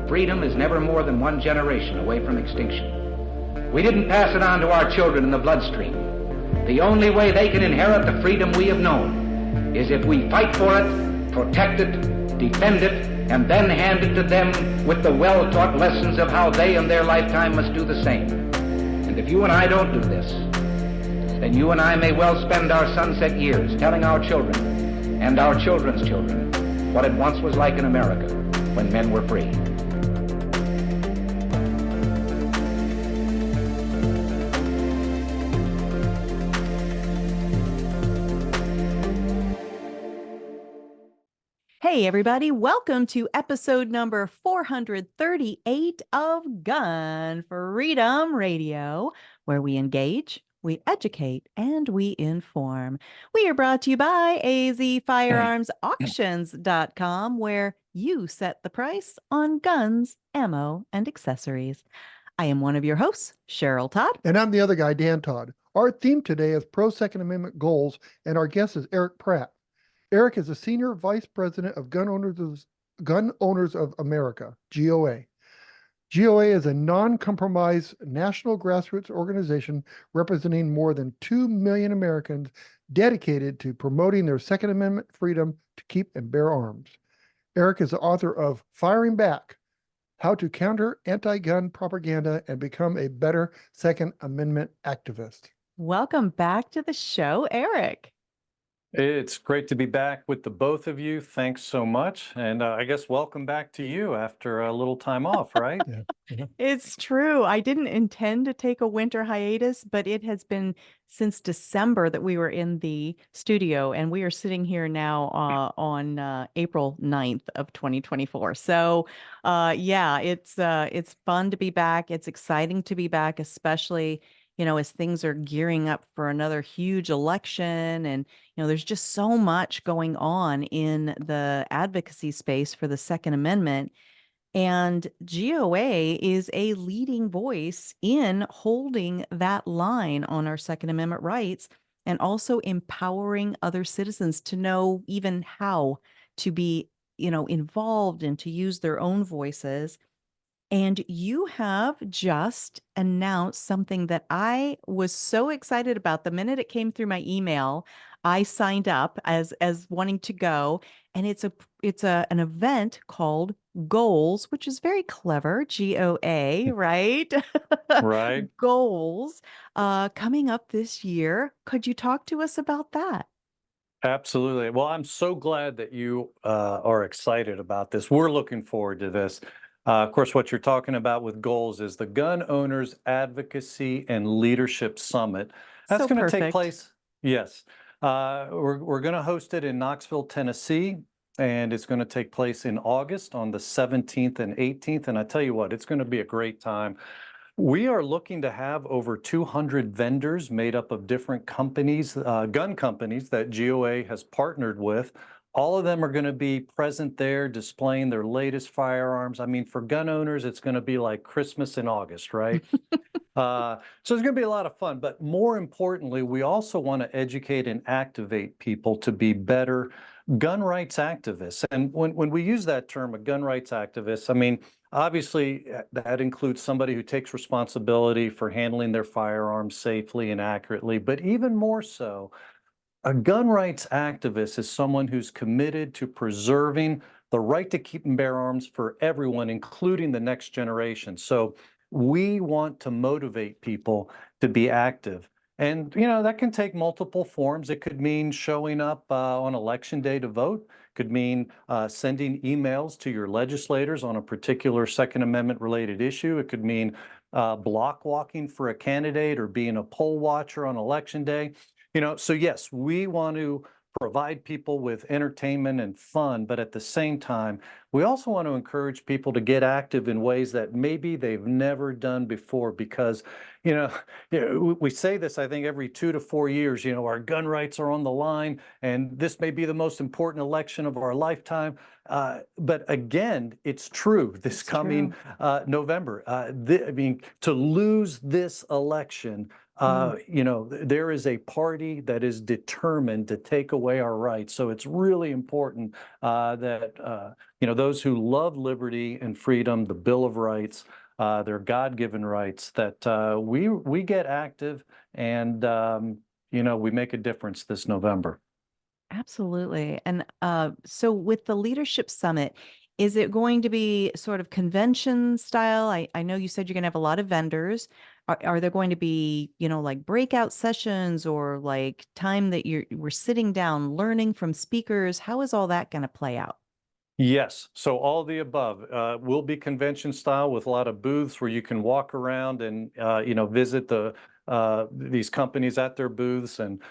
freedom is never more than one generation away from extinction. We didn't pass it on to our children in the bloodstream. The only way they can inherit the freedom we have known is if we fight for it, protect it, defend it, and then hand it to them with the well-taught lessons of how they in their lifetime must do the same. And if you and I don't do this, then you and I may well spend our sunset years telling our children and our children's children what it once was like in America when men were free. Hey everybody, welcome to episode number 438 of Gun Freedom Radio, where we engage, we educate, and we inform. We are brought to you by azfirearmsauctions.com, where you set the price on guns, ammo, and accessories. I am one of your hosts, Cheryl Todd. And I'm the other guy, Dan Todd. Our theme today is pro-Second Amendment goals, and our guest is Erich Pratt. Erich is a senior vice president of Gun Owners of America, GOA. GOA is a non-compromise national grassroots organization representing more than 2 million Americans dedicated to promoting their Second Amendment freedom to keep and bear arms. Erich is the author of Firing Back: How to Counter Anti-Gun Propaganda and Become a Better Second Amendment Activist. Welcome back to the show, Erich. It's great to be back with the both of you. Thanks so much. And I guess welcome back to you after a little time off, right? Yeah. It's true. I didn't intend to take a winter hiatus, but it has been since December that we were in the studio, and we are sitting here now on April 9th of 2024. So yeah, it's fun to be back. It's exciting to be back, especially as things are gearing up for another huge election. And, there's just so much going on in the advocacy space for the Second Amendment. And GOA is a leading voice in holding that line on our Second Amendment rights and also empowering other citizens to know even how to be, involved and to use their own voices. And you have just announced something that I was so excited about. The minute it came through my email, I signed up as wanting to go. And it's an event called Goals, which is very clever, GOA, right? Right. Goals coming up this year. Could you talk to us about that? Absolutely. Well, I'm so glad that you are excited about this. We're looking forward to this. Of course, what you're talking about with goals is the Gun Owners Advocacy and Leadership Summit. That's So going to take perfect. place. Yes. We're going to host it in Knoxville, Tennessee, and it's going to take place in August on the 17th and 18th. And I tell you what, it's going to be a great time. We are looking to have over 200 vendors made up of different companies, gun companies that GOA has partnered with. All of them are going to be present there, displaying their latest firearms. I mean, for gun owners, it's going to be like Christmas in August, right? So it's going to be a lot of fun. But more importantly, we also want to educate and activate people to be better gun rights activists. And when we use that term, a gun rights activist, I mean, obviously that includes somebody who takes responsibility for handling their firearms safely and accurately, but even more so, a gun rights activist is someone who's committed to preserving the right to keep and bear arms for everyone, including the next generation. So we want to motivate people to be active. And, that can take multiple forms. It could mean showing up on election day to vote. Could mean sending emails to your legislators on a particular Second Amendment related issue. It could mean block walking for a candidate or being a poll watcher on election day. So yes, we want to provide people with entertainment and fun, but at the same time, we also want to encourage people to get active in ways that maybe they've never done before, because, we say this, I think, every 2 to 4 years, our gun rights are on the line, and this may be the most important election of our lifetime. But again, it's true this coming November. To lose this election There is a party that is determined to take away our rights. So it's really important that those who love liberty and freedom, the Bill of Rights, their God-given rights, that we get active and we make a difference this November. Absolutely. And so with the Leadership Summit, is it going to be sort of convention style? I know you said you're going to have a lot of vendors. Are there going to be, like breakout sessions or like time that we're sitting down learning from speakers? How is all that going to play out? Yes, so all the above will be convention style with a lot of booths where you can walk around and visit these companies at their booths, and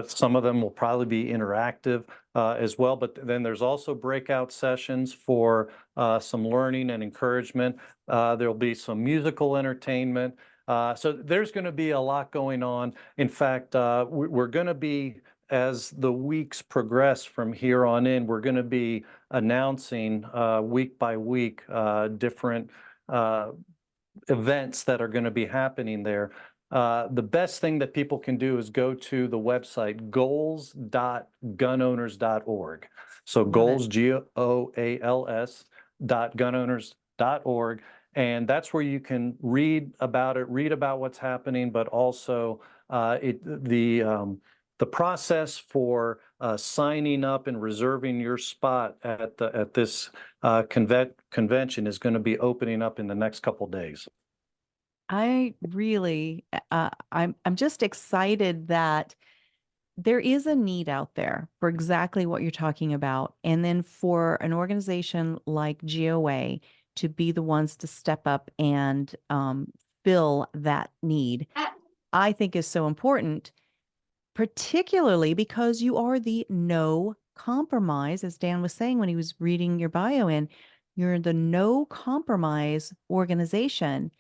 some of them will probably be interactive as well. But then there's also breakout sessions for some learning and encouragement. There'll be some musical entertainment. So there's going to be a lot going on. In fact, we're going to be, as the weeks progress from here on in, we're going to be announcing week by week different events that are going to be happening there. The best thing that people can do is go to the website goals.gunowners.org. So goals, GOALS, .gunowners.org. And that's where you can read about what's happening, but also the process for signing up and reserving your spot at this convention is going to be opening up in the next couple days. I really, I'm just excited that there is a need out there for exactly what you're talking about. And then for an organization like GOA to be the ones to step up and fill that need, I think is so important, particularly because you are the no compromise, as Dan was saying when he was reading your bio in, you're the no compromise organization.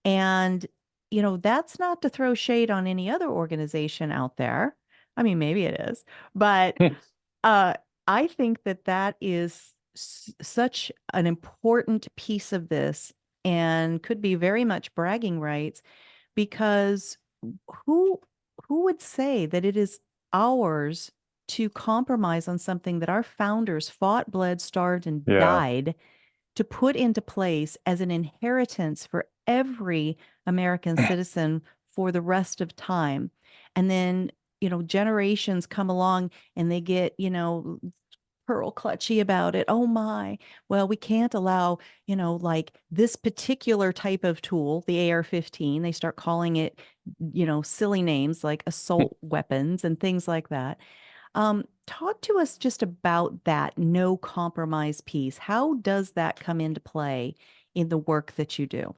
And, that's not to throw shade on any other organization out there. I mean, maybe it is, but I think that is such an important piece of this and could be very much bragging rights, because who would say that it is ours to compromise on something that our founders fought, bled, starved, and died to put into place as an inheritance for every American citizen for the rest of time. And then, generations come along and they get, pearl clutchy about it. Oh my, well, we can't allow, like this particular type of tool, the AR-15, they start calling it, silly names like assault weapons and things like that. Talk to us just about that no compromise piece. How does that come into play in the work that you do?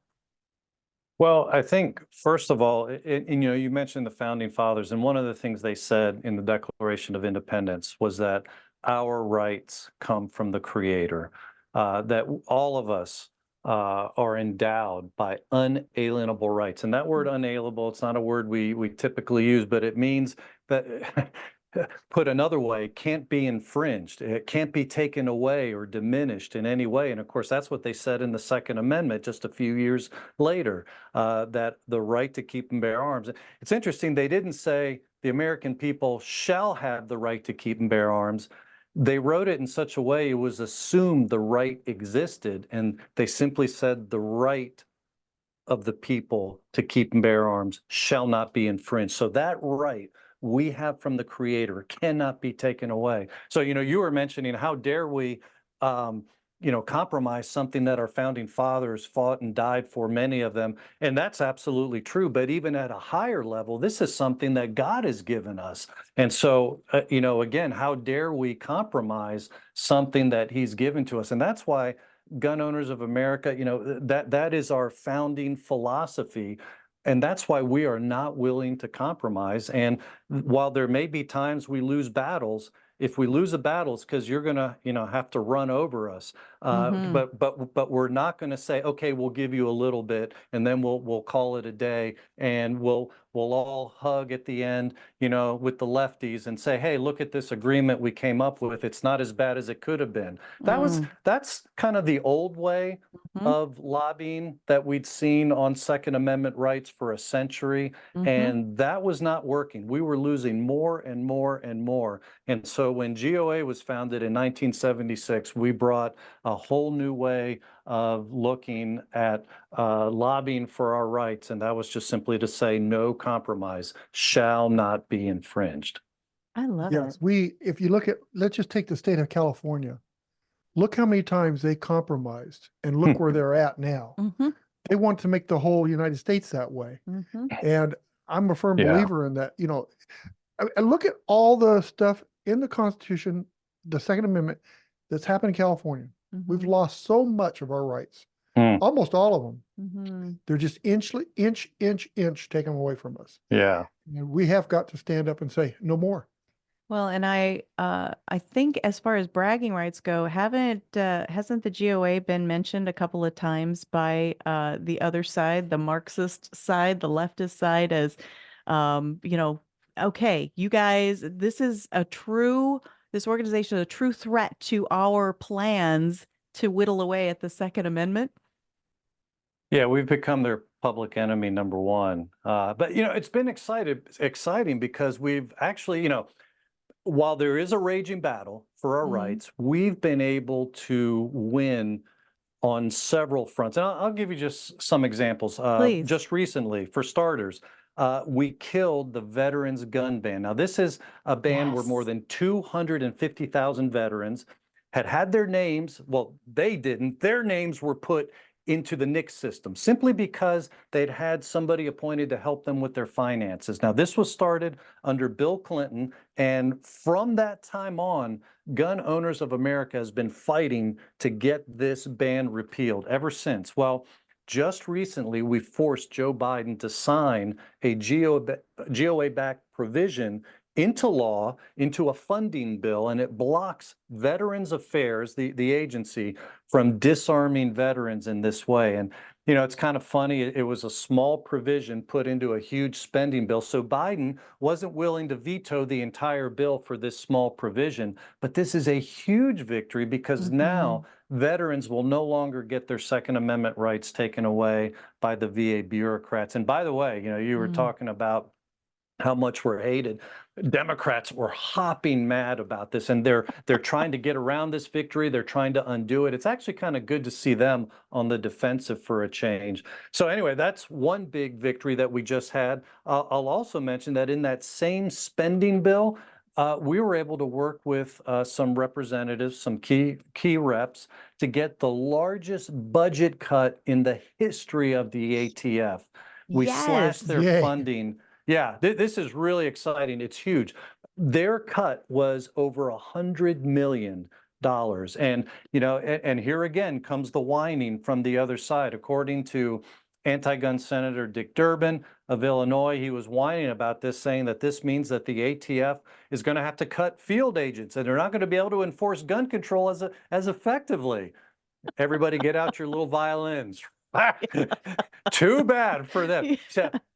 Well, I think, first of all, you mentioned the founding fathers, and one of the things they said in the Declaration of Independence was that our rights come from the Creator, that all of us are endowed by unalienable rights. And that word unalienable, it's not a word we typically use, but it means that put another way, can't be infringed. It can't be taken away or diminished in any way. And of course, that's what they said in the Second Amendment just a few years later, that the right to keep and bear arms. It's interesting, they didn't say the American people shall have the right to keep and bear arms. They wrote it in such a way it was assumed the right existed, and they simply said the right of the people to keep and bear arms shall not be infringed. So that right we have from the Creator cannot be taken away. So, you were mentioning, how dare we, compromise something that our founding fathers fought and died for, many of them. And that's absolutely true. But even at a higher level, this is something that God has given us. And so, again, how dare we compromise something that He's given to us? And that's why Gun Owners of America, that is our founding philosophy. And that's why we are not willing to compromise. And while there may be times we lose battles, if we lose a battle, it's because you're going to, have to run over us. But we're not going to say, okay, we'll give you a little bit, and then we'll call it a day, and we'll we'll all hug at the end, with the lefties and say, hey, look at this agreement we came up with. It's not as bad as it could have been. That's kind of the old way of lobbying that we'd seen on Second Amendment rights for a century. And that was not working. We were losing more and more and more. And so when GOA was founded in 1976, we brought a whole new way of looking at lobbying for our rights. And that was just simply to say no compromise shall not be infringed. I love it. If you look at, let's just take the state of California. Look how many times they compromised and look where they're at now. They want to make the whole United States that way. And I'm a firm believer in that. I look at all the stuff in the Constitution, the Second Amendment that's happened in California. We've lost so much of our rights, almost all of them. They're just inch taken away from us. Yeah. And we have got to stand up and say, no more. Well, and I think as far as bragging rights go, hasn't the GOA been mentioned a couple of times by the other side, the Marxist side, the leftist side, as okay, you guys, this organization is a true threat to our plans to whittle away at the Second Amendment? Yeah, we've become their public enemy number one. But it's been exciting because we've actually, while there is a raging battle for our rights, we've been able to win on several fronts. And I'll give you just some examples. Please. Just recently, for starters, we killed the veterans gun ban. Now, this is a ban where more than 250,000 veterans had their names, well, they didn't, their names were put into the NICS system simply because they'd had somebody appointed to help them with their finances. Now, this was started under Bill Clinton, and from that time on, Gun Owners of America has been fighting to get this ban repealed ever since. Well, just recently, we forced Joe Biden to sign a GOA-backed provision into law, into a funding bill, and it blocks Veterans Affairs, the agency, from disarming veterans in this way. And, it's kind of funny. It was a small provision put into a huge spending bill. So Biden wasn't willing to veto the entire bill for this small provision. But this is a huge victory because now veterans will no longer get their Second Amendment rights taken away by the VA bureaucrats. And by the way, you were talking about how much we're hated. Democrats were hopping mad about this, and they're trying to get around this victory. They're trying to undo it. It's actually kind of good to see them on the defensive for a change. So anyway, that's one big victory that we just had. I'll also mention that in that same spending bill, we were able to work with some representatives, some key reps, to get the largest budget cut in the history of the ATF. We slashed their funding. Yeah, this is really exciting. It's huge. Their cut was over $100 million. And, and here again comes the whining from the other side. According to anti-gun Senator Dick Durbin of Illinois, he was whining about this, saying that this means that the ATF is going to have to cut field agents and they're not going to be able to enforce gun control as effectively. Everybody get out your little violins. Too bad for them.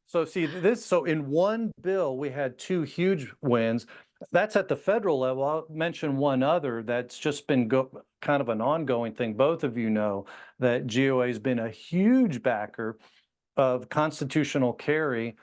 So see this. So in one bill, we had two huge wins. That's at the federal level. I'll mention one other that's just been kind of an ongoing thing. Both of you know that GOA has been a huge backer of constitutional carry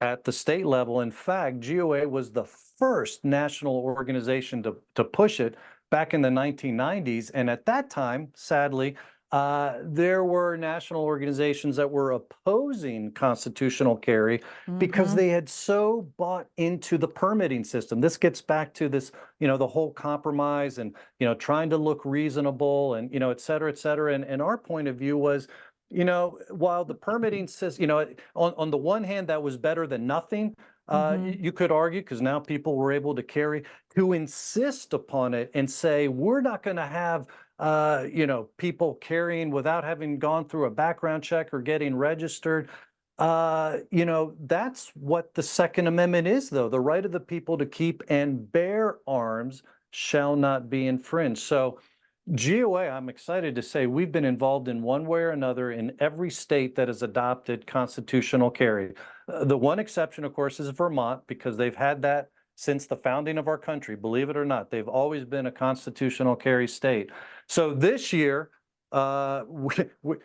at the state level. In fact, GOA was the first national organization to push it back in the 1990s. And at that time, sadly, there were national organizations that were opposing constitutional carry because they had so bought into the permitting system. This gets back to this, the whole compromise and, trying to look reasonable and, et cetera, et cetera. And our point of view was, while the permitting system, on the one hand, that was better than nothing. You could argue, because now people were able to carry, to insist upon it and say, we're not going to have people carrying without having gone through a background check or getting registered. That's what the Second Amendment is, though. The right of the people to keep and bear arms shall not be infringed. So, GOA, I'm excited to say we've been involved in one way or another in every state that has adopted constitutional carry. The one exception, of course, is Vermont, because they've had that since the founding of our country. Believe it or not, they've always been a constitutional carry state. So this year,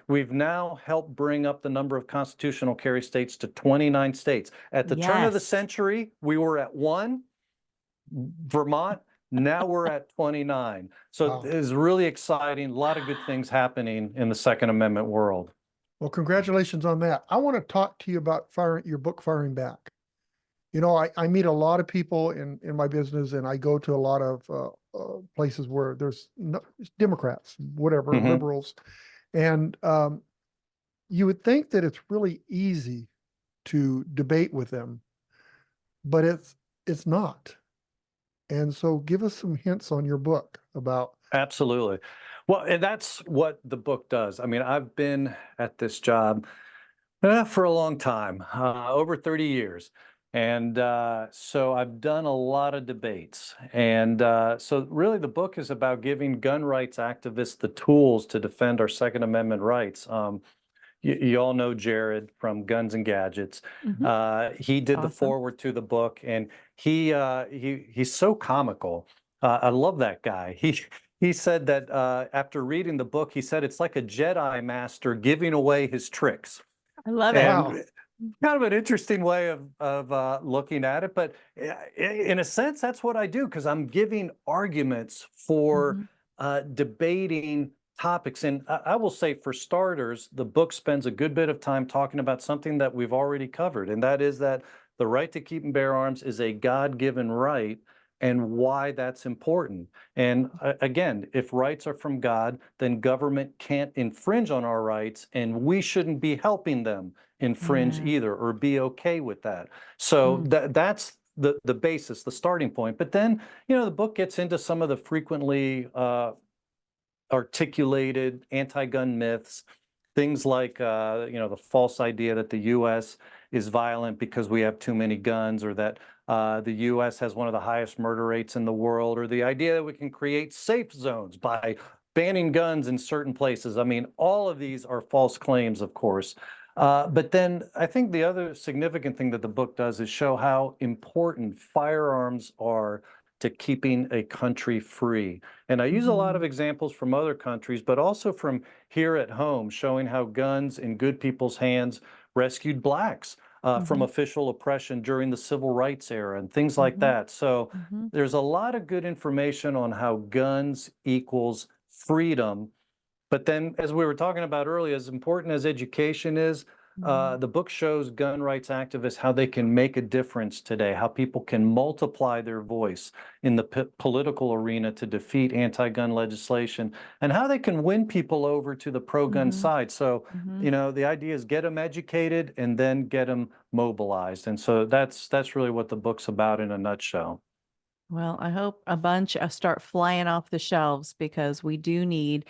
we've now helped bring up the number of constitutional carry states to 29 states. At the turn of the Yes. century, we were at 1, Vermont. Now we're at 29. So Wow. it's really exciting. A lot of good things happening in the Second Amendment world. Well, congratulations on that. I want to talk to you about your book, Firing Back. You know, I meet a lot of people in my business, and I go to a lot of places where there's Democrats, whatever, Mhm. liberals. And you would think that it's really easy to debate with them, but it's not. And so give us some hints on your book about. Absolutely. Well, and that's what the book does. I mean, I've been at this job for a long time, over 30 years. And so I've done a lot of debates. And so really the book is about giving gun rights activists the tools to defend our Second Amendment rights. You all know Jared from Guns and Gadgets. He did the Awesome. foreword to the book, and he's so comical. I love that guy. He said that after reading the book, he said it's like a Jedi master giving away his tricks. I love And it. kind of an interesting way of looking at it, but in a sense, that's what I do, because I'm giving arguments for debating topics. And I will say, for starters, the book spends a good bit of time talking about something that we've already covered, and that is that the right to keep and bear arms is a God-given right, and why that's important. And again, if rights are from God, then government can't infringe on our rights, and we shouldn't be helping them infringe Yeah. either, or be okay with that. So that's the basis, the starting point. But then, you know, the book gets into some of the frequently articulated anti-gun myths, things like, you know, the false idea that the U.S. is violent because we have too many guns, or that the U.S. has one of the highest murder rates in the world, or the idea that we can create safe zones by banning guns in certain places. I mean, all of these are false claims, of course. But then I think the other significant thing that the book does is show how important firearms are to keeping a country free. And I use a lot of examples from other countries, but also from here at home, showing how guns in good people's hands rescued blacks from official oppression during the civil rights era and things like that. So there's a lot of good information on how guns equals freedom. But then, as we were talking about earlier, as important as education is, the book shows gun rights activists how they can make a difference today, how people can multiply their voice in the political arena to defeat anti-gun legislation, and how they can win people over to the pro-gun side. So, you know, the idea is get them educated and then get them mobilized. And so that's really what the book's about in a nutshell. Well, I hope a bunch start flying off the shelves, because we do need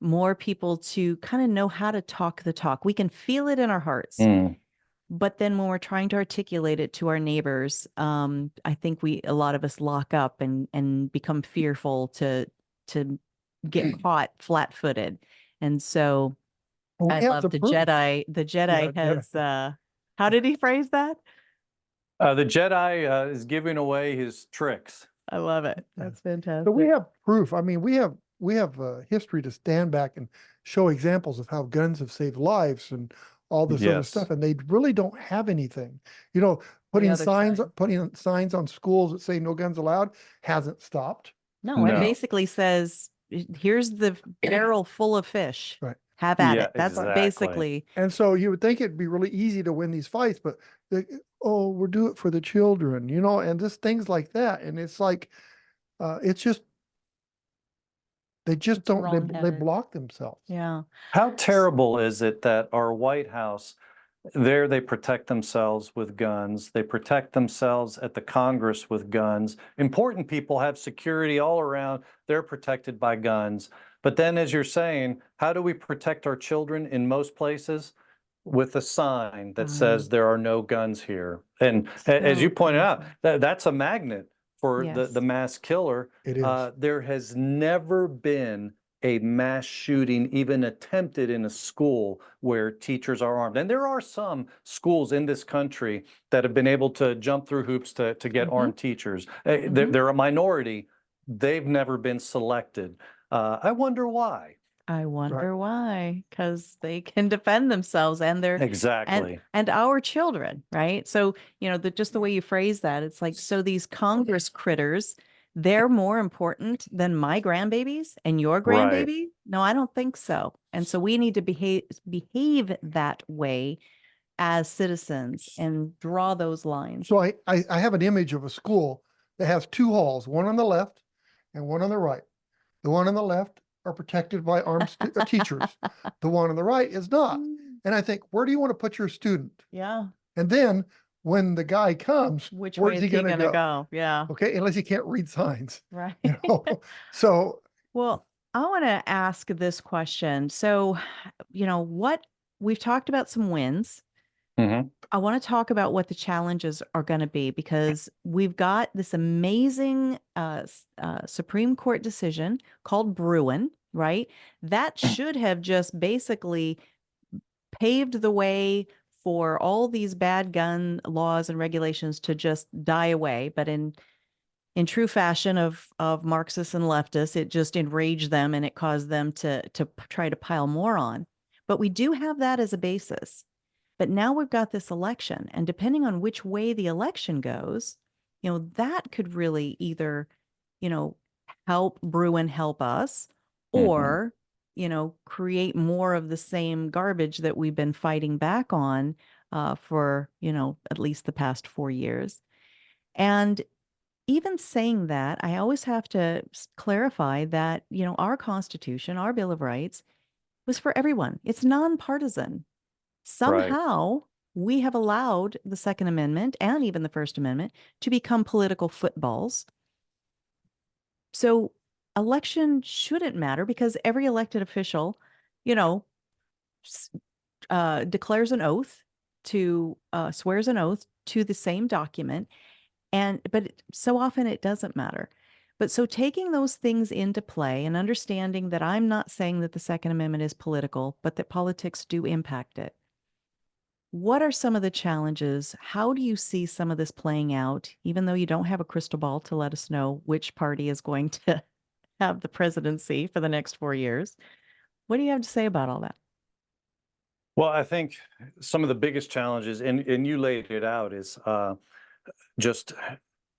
more people to kind of know how to talk the talk. We can feel it in our hearts, but then when we're trying to articulate it to our neighbors, I think a lot of us lock up and become fearful to get caught flat-footed. And so I love the Jedi. The Jedi has, how did he phrase that? The Jedi is giving away his tricks. I love it. That's fantastic. So we have proof. I mean, we have history to stand back and show examples of how guns have saved lives and all this other stuff, and they really don't have anything. You know, putting signs on schools that say no guns allowed hasn't stopped. No, it basically says, here's the barrel full of fish. Right. Have at it. That's basically. And so you would think it'd be really easy to win these fights, but we'll do it for the children, you know, and just things like that. And it's like, it's just, they just they block themselves. Yeah. How terrible is it that our White House, they protect themselves with guns. They protect themselves at the Congress with guns. Important people have security all around. They're protected by guns. But then, as you're saying, how do we protect our children in most places? With a sign that says there are no guns here. And as you pointed out, that's a magnet for the mass killer. It is. There has never been a mass shooting even attempted in a school where teachers are armed. And there are some schools in this country that have been able to jump through hoops to get armed teachers. They're a minority. They've never been selected. I wonder why. I wonder why, because they can defend themselves and their Exactly. and our children, right? So, you know, just the way you phrase that, it's like, so these Congress critters, they're more important than my grandbabies and your Right. grandbaby? No, I don't think so. And so we need to behave that way as citizens and draw those lines. So I have an image of a school that has two halls, one on the left and one on the right. The one on the left are protected by armed teachers. The one on the right is not. And I think, where do you want to put your student? Yeah. And then when the guy comes, Which way where's is he he going to gonna go? go? Yeah. Okay, unless he can't read signs. Right. You know? So Well, I want to ask this question. So, you know, what we've talked about some wins. Mhm. I want to talk about what the challenges are going to be, because we've got this amazing Supreme Court decision called Bruin, right? That should have just basically paved the way for all these bad gun laws and regulations to just die away. But in true fashion of Marxists and leftists, it just enraged them and it caused them to try to pile more on. But we do have that as a basis. But now we've got this election, and depending on which way the election goes, you know, that could really either, you know, help Bruin help us, or, you know, create more of the same garbage that we've been fighting back on for, you know, at least the past 4 years. And even saying that, I always have to clarify that, you know, our Constitution, our Bill of Rights was for everyone. It's nonpartisan. Right. Somehow we have allowed the Second Amendment and even the First Amendment to become political footballs. So election shouldn't matter, because every elected official, you know, declares an oath swears an oath to the same document. But so often it doesn't matter. But so taking those things into play and understanding that I'm not saying that the Second Amendment is political, but that politics do impact it. What are some of the challenges? How do you see some of this playing out, even though you don't have a crystal ball to let us know which party is going to have the presidency for the next 4 years? What do you have to say about all that? Well, I think some of the biggest challenges, and you laid it out, is just,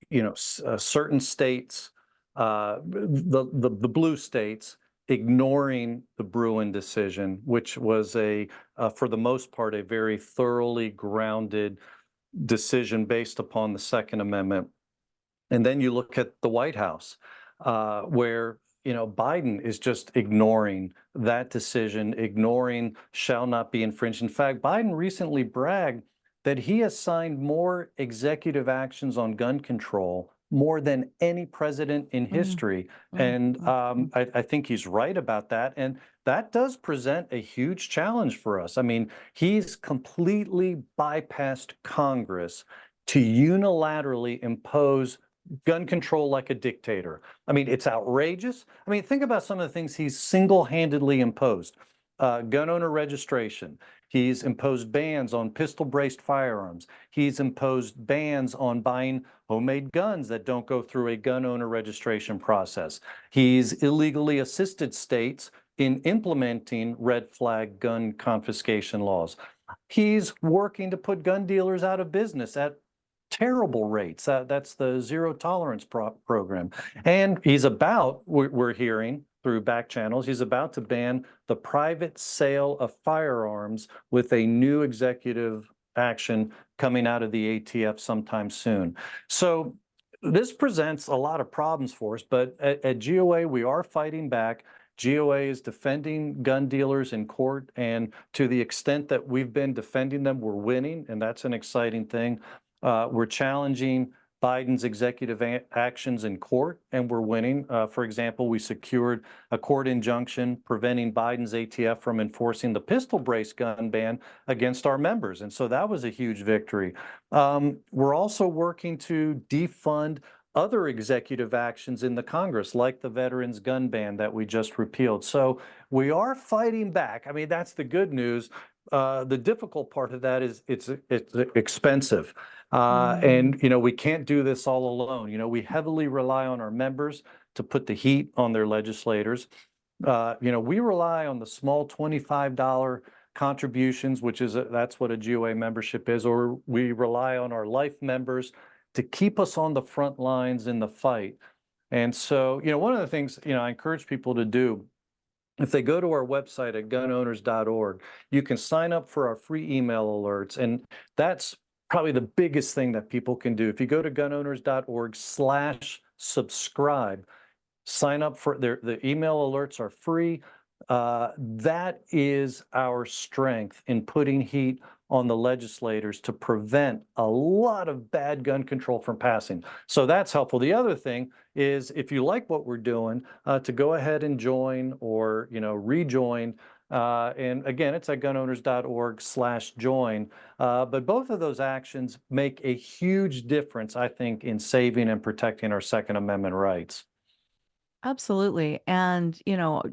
you know, certain states, the blue states, ignoring the Bruin decision, which was for the most part, a very thoroughly grounded decision based upon the Second Amendment. And then you look at the White House, where, you know, Biden is just ignoring that decision, ignoring shall not be infringed. In fact, Biden recently bragged that he has signed more executive actions on gun control, more than any president in history. And I think he's right about that. And that does present a huge challenge for us. I mean, he's completely bypassed Congress to unilaterally impose gun control like a dictator. I mean, it's outrageous. I mean, think about some of the things he's single-handedly imposed. Gun owner registration. He's imposed bans on pistol-braced firearms. He's imposed bans on buying homemade guns that don't go through a gun owner registration process. He's illegally assisted states in implementing red flag gun confiscation laws. He's working to put gun dealers out of business at terrible rates. That's the zero tolerance program. And he's we're hearing through back channels, he's about to ban the private sale of firearms with a new executive action coming out of the ATF sometime soon. So this presents a lot of problems for us, but at GOA, we are fighting back. GOA is defending gun dealers in court, and to the extent that we've been defending them, we're winning, and that's an exciting thing. We're challenging Biden's executive actions in court, and we're winning. For example, we secured a court injunction preventing Biden's ATF from enforcing the pistol brace gun ban against our members. And so that was a huge victory. We're also working to defund other executive actions in the Congress, like the veterans gun ban that we just repealed. So we are fighting back. I mean, that's the good news. The difficult part of that is it's expensive. And, we can't do this all alone. We heavily rely on our members to put the heat on their legislators. We rely on the small $25 contributions, which is that's what a GOA membership is, or we rely on our life members to keep us on the front lines in the fight. And so, one of the things, I encourage people to do, if they go to our website at gunowners.org, you can sign up for our free email alerts. And that's probably the biggest thing that people can do. If you go to gunowners.org/subscribe, sign up for the email alerts are free. That is our strength in putting heat on the legislators to prevent a lot of bad gun control from passing. So that's helpful. The other thing is, if you like what we're doing, to go ahead and join or, rejoin. And again, it's at gunowners.org/join. But both of those actions make a huge difference, I think, in saving and protecting our Second Amendment rights. Absolutely. And,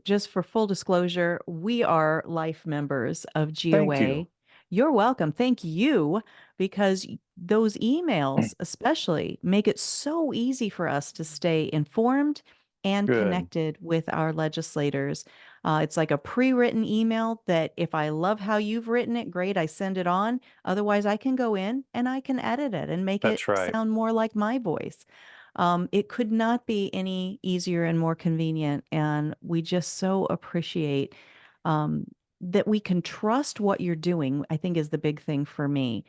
just for full disclosure, we are life members of Thank GOA. you. You're welcome. Thank you, because those emails especially make it so easy for us to stay informed and Good. connected with our legislators. It's like a pre-written email that if I love how you've written it, great, I send it on. Otherwise, I can go in and I can edit it and make it That's right. sound more like my voice. It could not be any easier and more convenient. And we just so appreciate that we can trust what you're doing, I think is the big thing for me,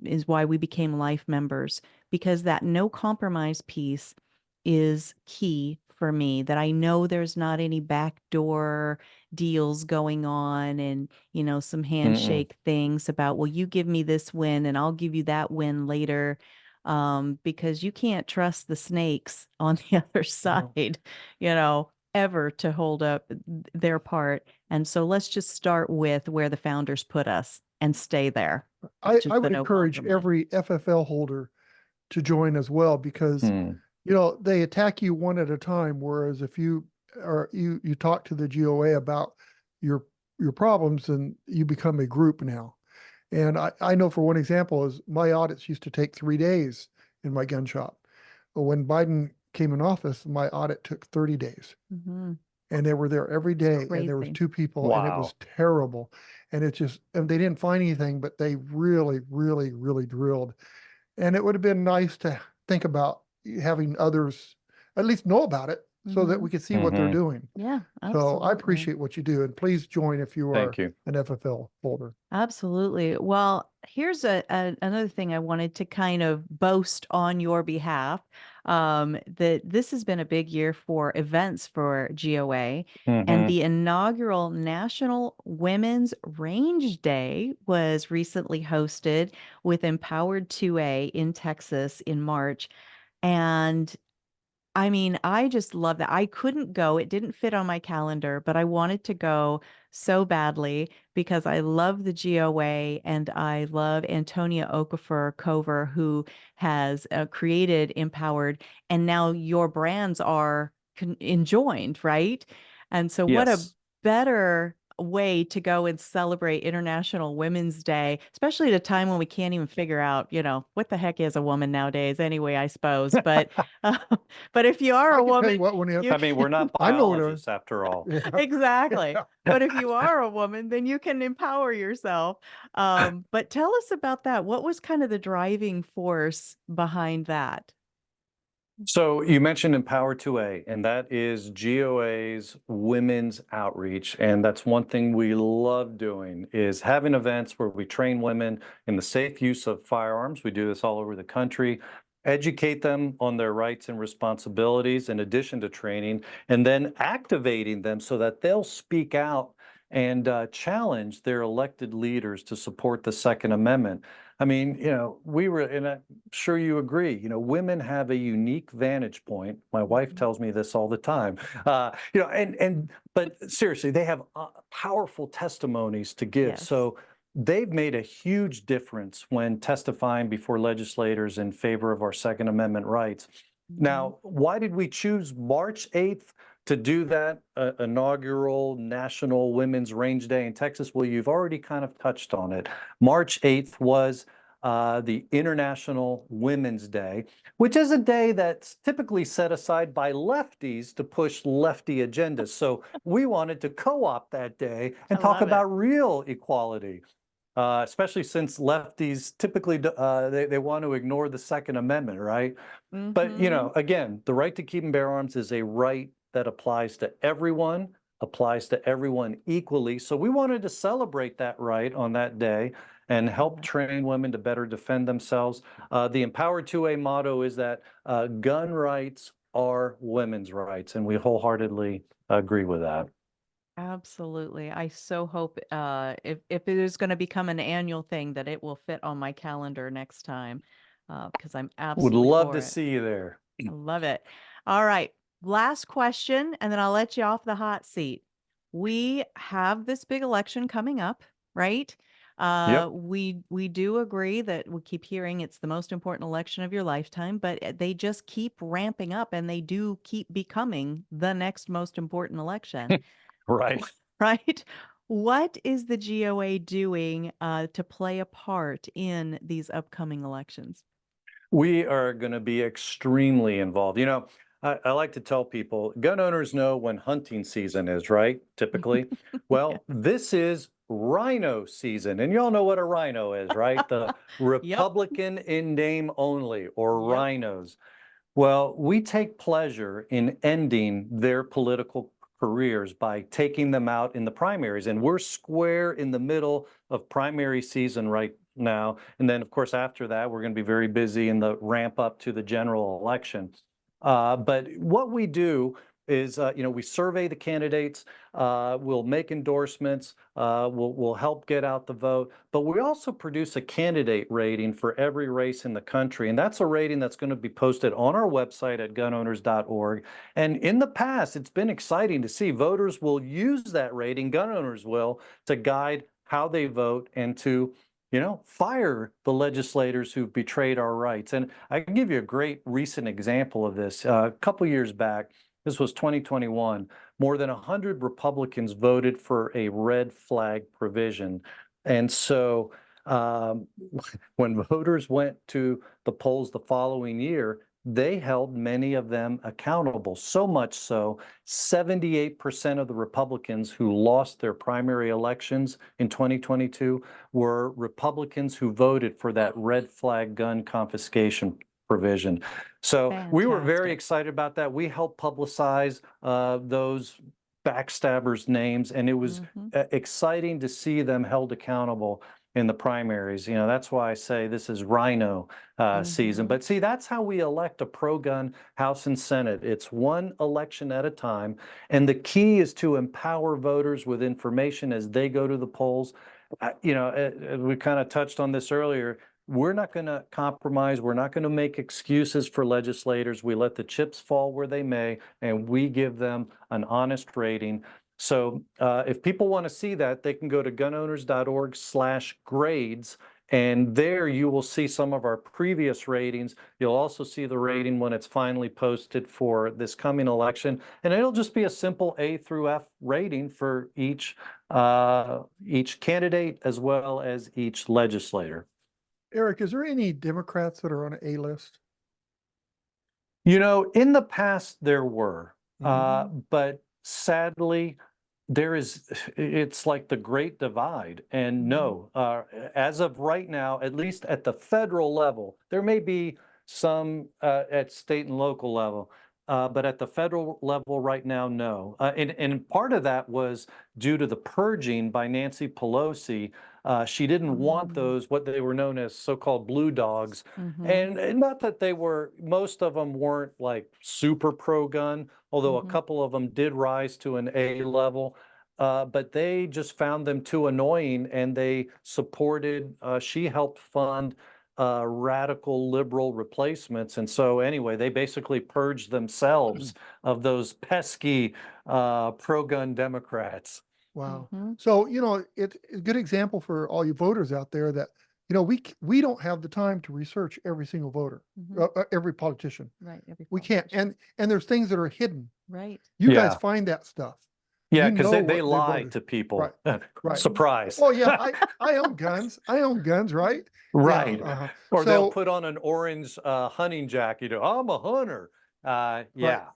is why we became life members, because that no compromise piece is key for me, that I know there's not any backdoor deals going on and, some handshake things about, well, you give me this win and I'll give you that win later. Because you can't trust the snakes on the other side, ever to hold up their part. And so let's just start with where the founders put us and stay there. I would encourage every FFL holder to join as well, because, they attack you one at a time. Whereas if you talk to the GOA about your problems, and you become a group now. And I know, for one example, is my audits used to take 3 days in my gun shop. But when Biden came in office, my audit took 30 days. And they were there every day, and there was 2 people, and it was terrible. And and they didn't find anything, but they really, really, really drilled. And it would have been nice to think about having others at least know about it, so that we could see what they're doing. Yeah, So I appreciate what you do, and please join if you are an FFL holder. Absolutely. Well, here's another thing I wanted to kind of boast on your behalf, that this has been a big year for events for GOA, and the inaugural National Women's Range Day was recently hosted with Empowered 2A in Texas in March. And I mean, I just love that. I couldn't go. It didn't fit on my calendar, but I wanted to go so badly because I love the GOA and I love Antonia Okafor Cover, who has created Empowered, and now your brands are enjoined, right? And so what a better way to go and celebrate International Women's Day, especially at a time when we can't even figure out, what the heck is a woman nowadays anyway, I suppose. But but if you are a woman, we're not biologists after all. Exactly. But if you are a woman, then you can empower yourself. But tell us about that. What was kind of the driving force behind that? So you mentioned Empower 2A, and that is GOA's women's outreach. And that's one thing we love doing, is having events where we train women in the safe use of firearms. We do this all over the country, educate them on their rights and responsibilities in addition to training, and then activating them so that they'll speak out and challenge their elected leaders to support the Second Amendment. I mean, and I'm sure you agree, women have a unique vantage point. My wife tells me this all the time, but seriously, they have powerful testimonies to give. Yes. So they've made a huge difference when testifying before legislators in favor of our Second Amendment rights. Now, why did we choose March 8th to do that inaugural National Women's Range Day in Texas? Well, you've already kind of touched on it. March 8th was the International Women's Day, which is a day that's typically set aside by lefties to push lefty agendas. So we wanted to co-opt that day and talk about real equality. Especially since lefties typically they want to ignore the Second Amendment, right? But you know, again, the right to keep and bear arms is a right that applies to everyone equally. So we wanted to celebrate that right on that day and help train women to better defend themselves. The Empowered 2A motto is that gun rights are women's rights, and we wholeheartedly agree with that. Absolutely. I so hope if it is going to become an annual thing that it will fit on my calendar next time because I'm Would absolutely love for to it. see you there. I love it. All right. Last question, and then I'll let you off the hot seat. We have this big election coming up, right? Yep. We do agree that we keep hearing it's the most important election of your lifetime, but they just keep ramping up and they do keep becoming the next most important election. Right. Right? What is the GOA doing to play a part in these upcoming elections? We are going to be extremely involved. You know, I like to tell people gun owners know when hunting season is, right? Typically. Well, this is rhino season. And y'all know what a rhino is, right? The Republican in name only, or rhinos. Well, we take pleasure in ending their political careers by taking them out in the primaries. And we're square in the middle of primary season right now. And then, of course, after that, we're going to be very busy in the ramp up to the general election. But what we do is, you know, we survey the candidates, we'll make endorsements, we'll help get out the vote, but we also produce a candidate rating for every race in the country. And that's a rating that's going to be posted on our website at gunowners.org. And in the past, it's been exciting to see voters will use that rating, gun owners will, to guide how they vote and to, you know, fire the legislators who've betrayed our rights. And I can give you a great recent example of this. A couple years back, this was 2021, more than 100 Republicans voted for a red flag provision. And so when voters went to the polls the following year, they held many of them accountable. So much so, 78% of the Republicans who lost their primary elections in 2022 were Republicans who voted for that red flag gun confiscation provision. So we were very excited about that. We helped publicize those backstabbers' names, and it was exciting to see them held accountable in the primaries. You know, that's why I say this is rhino season. But see, that's how we elect a pro-gun House and Senate. It's one election at a time. And the key is to empower voters with information as they go to the polls. You know, we kind of touched on this earlier. We're not going to compromise. We're not going to make excuses for legislators. We let the chips fall where they may, and we give them an honest rating. So if people want to see that, they can go to gunowners.org/grades, and there you will see some of our previous ratings. You'll also see the rating when it's finally posted for this coming election, and it'll just be a simple A through F rating for each candidate as well as each legislator. Erich, is there any Democrats that are on an A list? You know, in the past there were, but sadly, it's like the great divide. And no, as of right now, at least at the federal level, there may be some at state and local level, but at the federal level right now, no. And part of that was due to the purging by Nancy Pelosi. She didn't want those, what they were known as so-called blue dogs. And not that most of them weren't like super pro-gun, although a couple of them did rise to an A level. But they just found them too annoying, and they supported, she helped fund radical liberal replacements. And so anyway, they basically purged themselves of those pesky pro-gun Democrats. Wow. Mhm. So, it's a good example for all you voters out there that, we don't have the time to research every single voter, Mhm. every politician. Right. Every We can't. politician. And there's things that are hidden. Right. You guys Yeah. find that stuff. Yeah, You because know they what they lie voted. to people. Right. Right. Surprise. Oh yeah, I own guns. I own guns, right? Right. Yeah. Uh-huh. Or they'll So put on an orange hunting jacket. I'm a hunter. right, Yeah.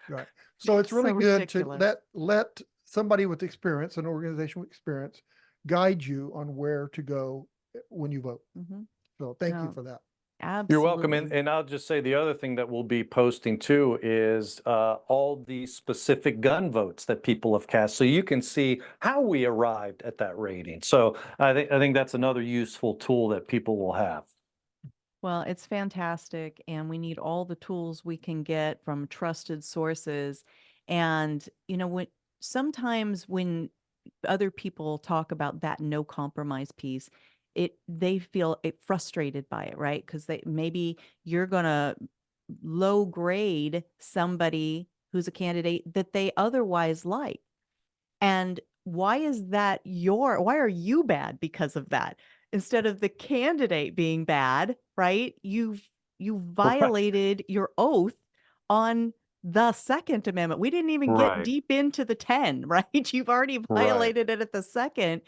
right. So it's really So good to ridiculous. let somebody with experience, an organization with experience, guide you on where to go when you vote. Mhm. So thank you No, for that. You're welcome. absolutely. And I'll just say the other thing that we'll be posting too is all the specific gun votes that people have cast. So you can see how we arrived at that rating. So I think that's another useful tool that people will have. Well, it's fantastic, and we need all the tools we can get from trusted sources. And sometimes when other people talk about that no compromise piece, they feel frustrated by it, right? Because maybe you're gonna low grade somebody who's a candidate that they otherwise like. And why are you bad because of that? Instead of the candidate being bad, right? You Right. violated your oath on the Second Amendment. We didn't even get Right. deep into the 10, right? You've already Right. violated it at the second.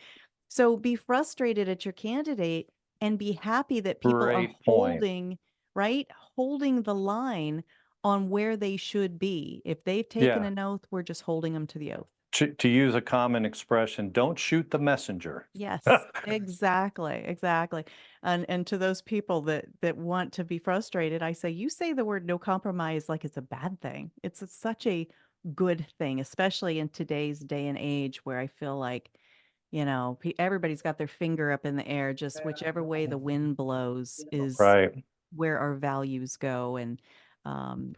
So be frustrated at your candidate and be happy that people are Great point. right? Holding the line on where they should be. If they've taken Yeah. an oath, we're just holding them to the oath. To use a common expression, don't shoot the messenger. Yes, exactly, exactly. And to those people that want to be frustrated, I say, you say the word no compromise like it's a bad thing. It's such a good thing, especially in today's day and age where I feel like, everybody's got their finger up in the air, just whichever way the wind blows is Right. where our values go. And I'm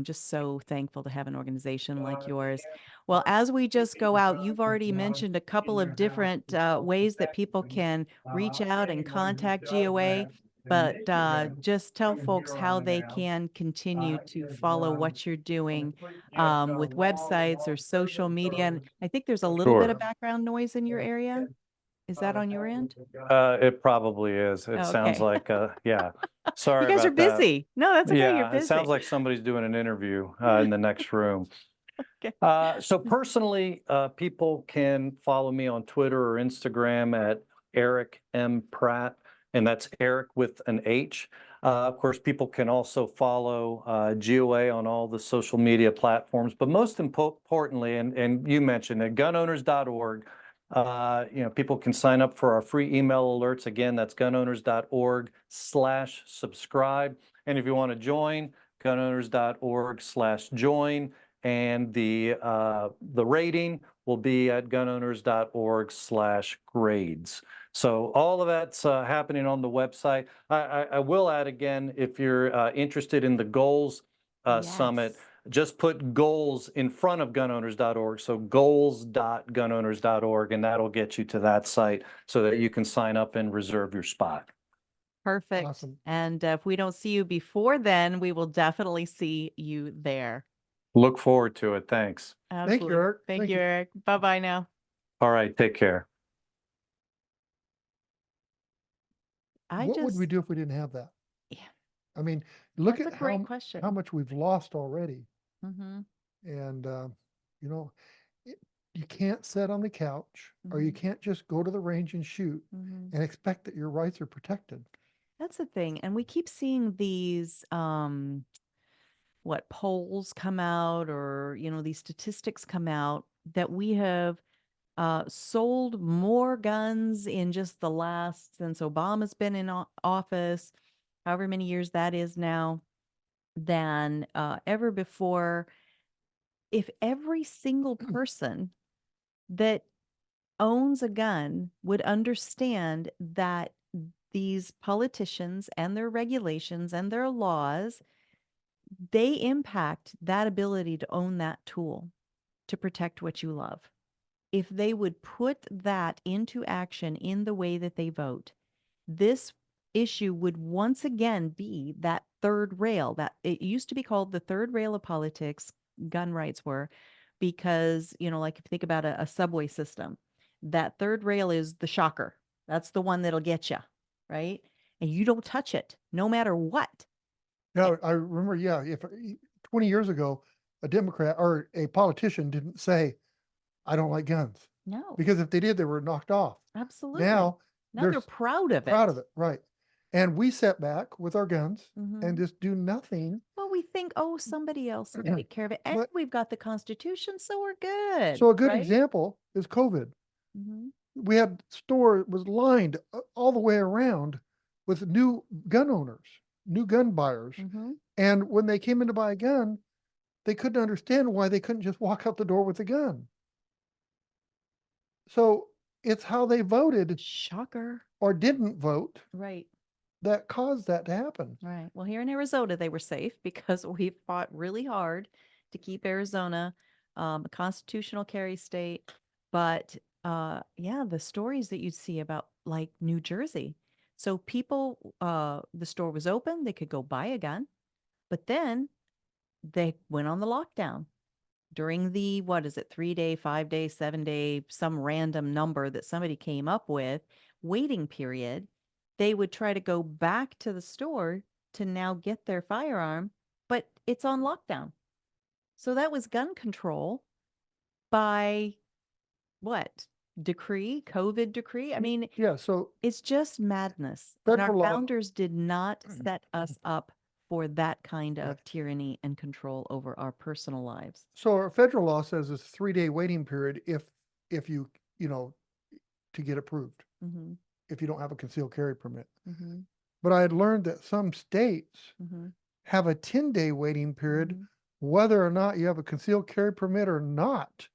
just so thankful to have an organization like yours. Well, as we just go out, you've already mentioned a couple of different ways that people can reach out and contact GOA, but just tell folks how they can continue to follow what you're doing with websites or social media. And I think there's a little bit of Sure. background noise in your area. Is that on your end? It probably is. It Oh, sounds okay. like, yeah. You Sorry guys are about that. busy. No, that's okay. You're Yeah, it sounds busy. like somebody's doing an interview in the next room. Okay. So personally, people can follow me on Twitter or Instagram at Erich M. Pratt, and that's Eric with an H. Of course, people can also follow GOA on all the social media platforms, but most importantly, and you mentioned at gunowners.org, people can sign up for our free email alerts. Again, that's gunowners.org/subscribe. And if you want to join, gunowners.org/join. And the rating will be at gunowners.org/grades. So all of that's happening on the website. I will add again, if you're interested in the goals summit, Yes. just put goals in front of gunowners.org. So goals.gunowners.org, and that'll get you to that site so that you can sign up and reserve your spot. Perfect. Awesome. And if we don't see you before then, we will definitely see you there. Look forward to it. Thanks. Thank you, Absolutely. Eric. Thank Thank you, you. Eric. Bye-bye now. All right. Take care. What would we do if we didn't have that? Yeah, I mean, look that's at a great question. how much we've lost already. Mm-hmm. And, you know, you can't sit on the couch or you Mhm. can't just go to the range and shoot Mm-hmm. and expect that your rights are protected. That's the thing. And we keep seeing these polls come out, or these statistics come out that we have sold more guns in just the last, since Obama's been in office, however many years that is now, than ever before. If every single person that owns a gun would understand that these politicians and their regulations and their laws, they impact that ability to own that tool to protect what you love. If they would put that into action in the way that they vote, this issue would once again be that third rail. That it used to be called the third rail of politics, gun rights were, because, like if you think about a subway system, that third rail is the shocker. That's the one that'll get you, right? And you don't touch it no matter what. Now, I remember, if 20 years ago, a Democrat or a politician didn't say, I don't like guns. No, Because if they did, they were knocked off. absolutely. Now Now they're they're proud of it. proud of it, right? And we sat back with our guns Mhm. and just do nothing. Well, we think, oh, somebody else will take care of it. And But- we've got the Constitution, so we're good. So a good right? example is COVID. Mhm. We had store was lined all the way around with new gun owners, new gun buyers. Mhm. And when they came in to buy a gun, they couldn't understand why they couldn't just walk out the door with a gun. So it's how they voted Shocker. or didn't vote Right. that caused that to happen. Right. Well, here in Arizona, they were safe because we fought really hard to keep Arizona a constitutional carry state. But yeah, the stories that you'd see about like New Jersey. So people, the store was open, they could go buy a gun, but then they went on the lockdown during the, what is it, 3-day, 5-day, 7-day, some random number that somebody came up with, waiting period. They would try to go back to the store to now get their firearm, but it's on lockdown. So that was gun control by what? Decree, COVID decree? I mean, Yeah, so it's just madness. And our federal law, founders did not set us up for that kind of tyranny and control over our personal lives. so our federal law says it's a 3-day waiting period if you to get approved, Mm-hmm, if you don't have a concealed carry permit. mm-hmm, But I had learned that some states mm-hmm, have a 10-day waiting period, mm-hmm. whether or not you have a concealed carry permit or not.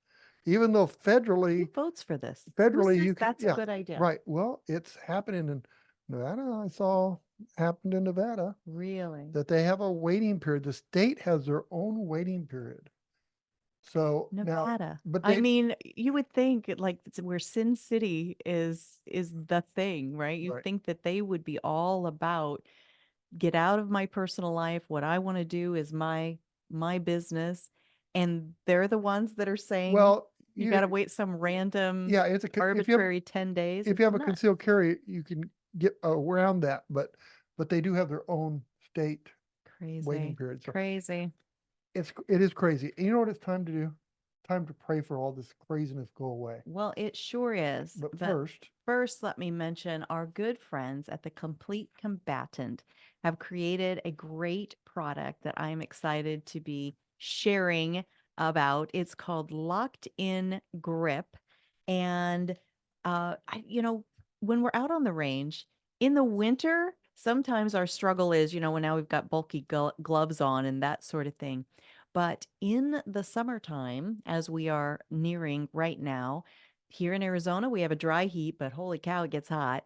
Even though Who federally, votes for this? Who federally says you can, that's a good idea. right. Well, it's happening in Nevada. I saw happened in Nevada Really? that they have a waiting period. The state has their own waiting period. So now, Nevada. but I they- mean, you would think like where Sin City is the thing, right? You Right. think that they would be all about get out of my personal life. What I want to do is my business. And they're the ones that are saying well, you got to wait some random yeah, it's a arbitrary 10 days. if It's you have a nuts. concealed carry, you can get around that, but they do have their own state Crazy. waiting period. So Crazy. it is crazy. And you know what it's time to do? Time to pray for all this craziness go away. Well, it sure is. But First, let me mention our good friends at the Complete Combatant have created a great product that I'm excited to be sharing about. It's called Locked In Grip. And, when we're out on the range in the winter, sometimes our struggle is, when now we've got bulky gloves on and that sort of thing. But in the summertime, as we are nearing right now, here in Arizona, we have a dry heat, but holy cow, it gets hot.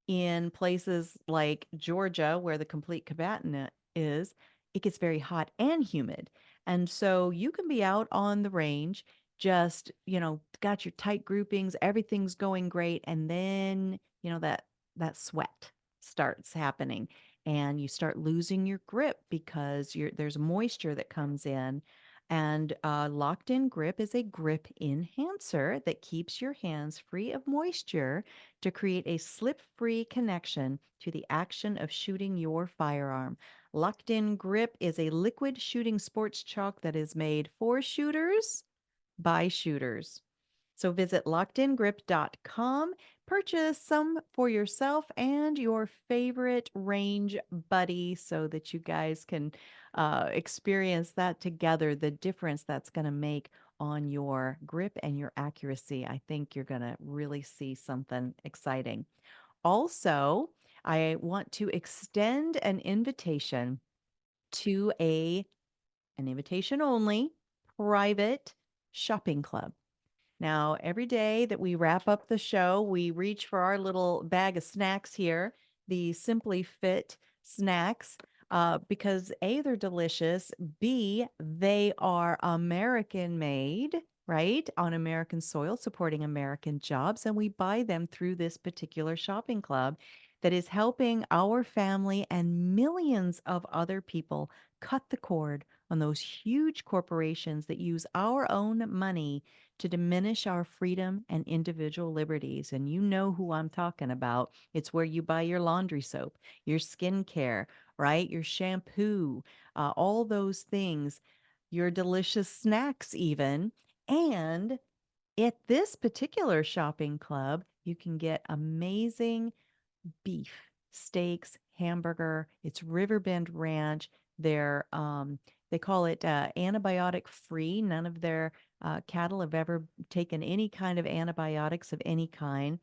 In places like Georgia, where the Complete Combatant is, it gets very hot and humid. And so you can be out on the range, just, got your tight groupings, everything's going great. And then, that sweat starts happening and you start losing your grip because there's moisture that comes in. And Locked In Grip is a grip enhancer that keeps your hands free of moisture to create a slip-free connection to the action of shooting your firearm. Locked In Grip is a liquid shooting sports chalk that is made for shooters by shooters. So visit lockedingrip.com, purchase some for yourself and your favorite range buddy so that you guys can experience that together, the difference that's going to make on your grip and your accuracy. I think you're going to really see something exciting. Also, I want to extend an invitation to an invitation only private shopping club. Now, every day that we wrap up the show, we reach for our little bag of snacks here, the Simply Fit snacks, because A, they're delicious, B, they are American made, right? On American soil, supporting American jobs, and we buy them through this particular shopping club. that is helping our family and millions of other people cut the cord on those huge corporations that use our own money to diminish our freedom and individual liberties. And you know who I'm talking about. It's where you buy your laundry soap, your skincare, right? Your shampoo, all those things, your delicious snacks, even. And at this particular shopping club, you can get amazing beef, steaks, hamburger. It's Riverbend Ranch. They call it antibiotic free. None of their cattle have ever taken any kind of antibiotics of any kind.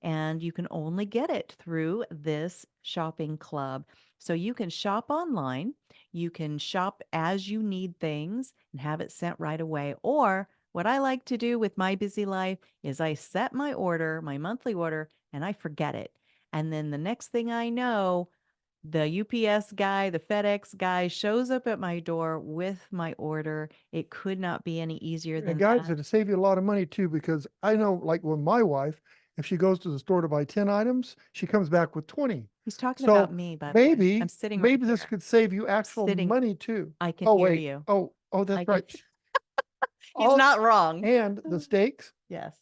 And you can only get it through this shopping club. So you can shop online. You can shop as you need things and have it sent right away. Or what I like to do with my busy life is I set my order, my monthly order, and I forget it. And then the next thing I know, the UPS guy, the FedEx guy shows up at my door with my order. It could not be any easier And than guys, that. it'll save you a lot of money too, because I know, like, with my wife, if she goes to the store to buy 10 items, she comes back with 20. He's talking So about me, by the way. maybe, I'm sitting right maybe this here. could save you actual Sitting- money too. I can Oh, hear wait. you. Oh, I that's can- right. He's All- not wrong. And the steaks, Yes,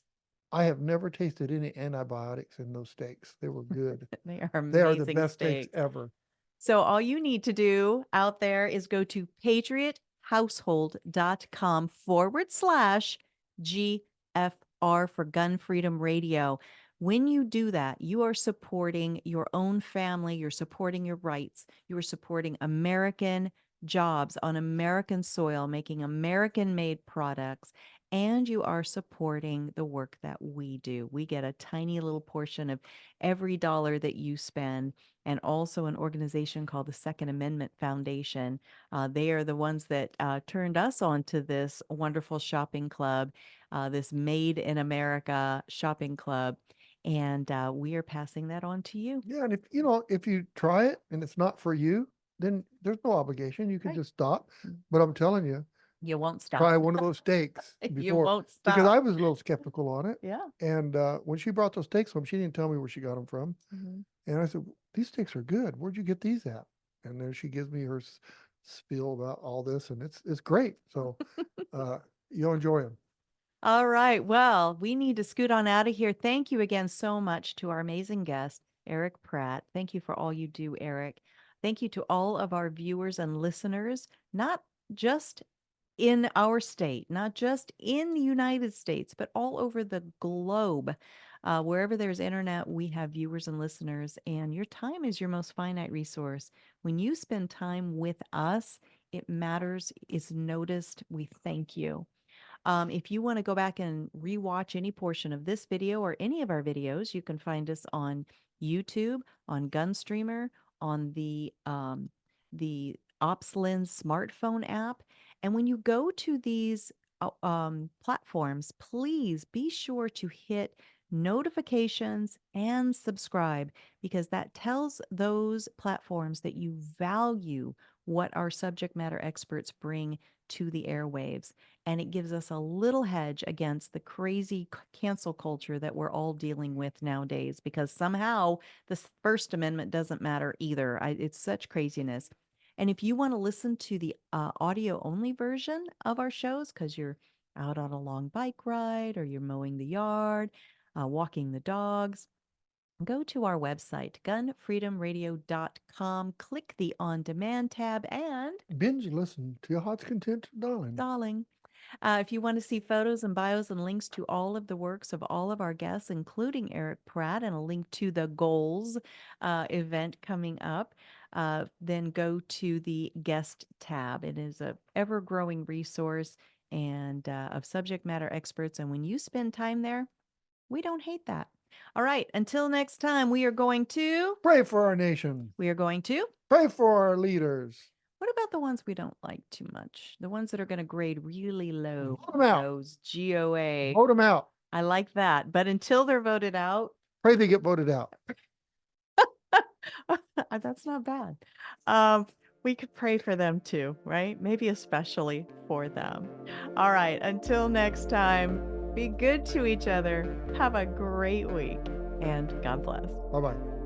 I have never tasted any antibiotics in those steaks. They were good. they are amazing They are the best steaks steaks. ever. So all you need to do out there is go to patriothousehold.com/GFR for Gun Freedom Radio. When you do that, you are supporting your own family, you're supporting your rights, you are supporting American jobs on American soil, making American-made products, and you are supporting the work that we do. We get a tiny little portion of every dollar that you spend, and also an organization called the Second Amendment Foundation. They are the ones that turned us on to this wonderful shopping club, this Made in America shopping club. And we are passing that on to you. Yeah, and if you try it and it's not for you, then there's no obligation. You can Right. just stop. But I'm telling you, You won't stop. try one of those steaks You before, won't because stop. I was a little skeptical on it. Yeah. And when she brought those steaks home, she didn't tell me where she got them from. Mhm. And I said, these steaks are good. Where'd you get these at? And then she gives me her spiel about all this, and it's great. So you'll enjoy them. All right. Well, we need to scoot on out of here. Thank you again so much to our amazing guest, Erich Pratt. Thank you for all you do, Erich. Thank you to all of our viewers and listeners, not just in our state, not just in the United States, but all over the globe. Wherever there's internet, we have viewers and listeners, and your time is your most finite resource. When you spend time with us, it matters, it's noticed. We thank you. If you want to go back and rewatch any portion of this video or any of our videos, you can find us on YouTube, on Gunstreamer, on the OpsLens smartphone app. And when you go to these platforms, please be sure to hit notifications and subscribe, because that tells those platforms that you value what our subject matter experts bring to the airwaves. And it gives us a little hedge against the crazy cancel culture that we're all dealing with nowadays, because somehow the First Amendment doesn't matter either. It's such craziness. And if you want to listen to the audio only version of our shows, because you're out on a long bike ride or you're mowing the yard, walking the dogs, go to our website, gunfreedomradio.com, click the On Demand tab, and Binge listen to your heart's content, darling. If you want to see photos and bios and links to all of the works of all of our guests, including Erich Pratt, and a link to the Goals event coming up, then go to the guest tab. It is an ever-growing resource and of subject matter experts. And when you spend time there, we don't hate that. All right. Until next time, we are going to Pray for our nation. Pray for our leaders. What about the ones we don't like too much? The ones that are going to grade really low. Vote 'em out. Those GOA. Vote them out. I like that. But until they're voted out, Pray they get voted out. that's not bad. We could pray for them too, right? Maybe especially for them. All right. Until next time, be good to each other. Have a great week, and God bless. Bye-bye.